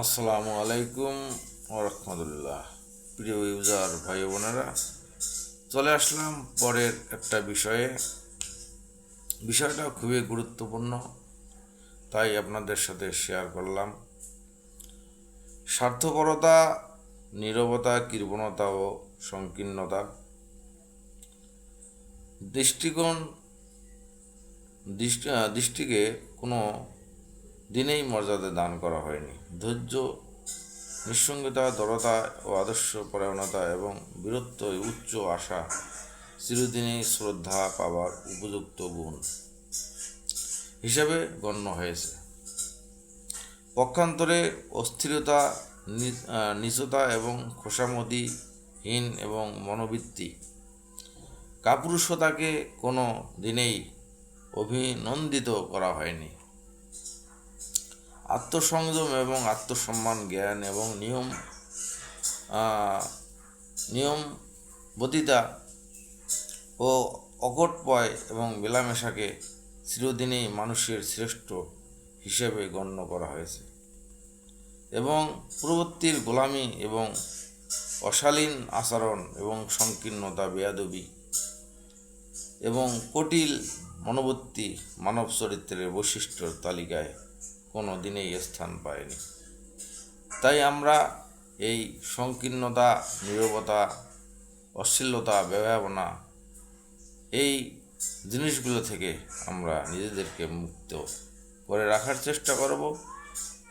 আসসালামু আলাইকুম ওরহমতুল্লাহ। প্রিয় ইউজার ভাই বোনেরা, চলে আসলাম পরের একটা বিষয়টা খুবই গুরুত্বপূর্ণ, তাই আপনাদের সাথে শেয়ার করলাম। স্বার্থপরতা, নীরবতা, কৃপণতা ও সংকীর্ণতা। দৃষ্টিকে কোনো দিনেই মর্যাদা দান করা হয়নি। ধৈর্য, নিঃসঙ্গতা, দরতা ও আদর্শ পরায়ণতা এবং বীরত্ব উচ্চ আশা চিরদিনই শ্রদ্ধা পাবার উপযুক্ত গুণ হিসেবে গণ্য হয়েছে। পক্ষান্তরে অস্থিরতা, নীচতা এবং খোসামদিহীন এবং মনোবৃত্তি কাপুরুষতাকে কোনো দিনেই অভিনন্দিত করা হয়নি। আত্মসংযম এবং আত্মসম্মান, জ্ঞান এবং নিয়মবদ্ধতা ও অকপটয় এবং মেলামেশাকে চিরদিনই মানুষের শ্রেষ্ঠ হিসেবে গণ্য করা হয়েছে এবং পূর্ববর্তীর গোলামি এবং অশালীন আচরণ এবং সংকীর্ণতা, বেয়াদবি এবং কুটিল মনোবৃত্তি মানব চরিত্রের বৈশিষ্ট্যর তালিকায় কোনো দিনেই স্থান পায়নি। তাই আমরা এই সংকীর্ণতা, নীরবতা, অশ্লীলতা, ব্যবহাবনা এই জিনিসগুলো থেকে আমরা নিজেদেরকে মুক্ত করে রাখার চেষ্টা করব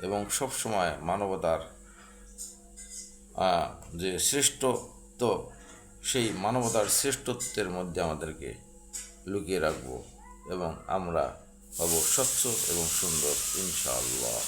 এবং সবসময় মানবতার যে শ্রেষ্ঠত্ব, সেই মানবতার শ্রেষ্ঠত্বের মধ্যে আমাদেরকে লুকিয়ে রাখব এবং আমরা হব স্বচ্ছ এবং সুন্দর, ইনশাআল্লাহ।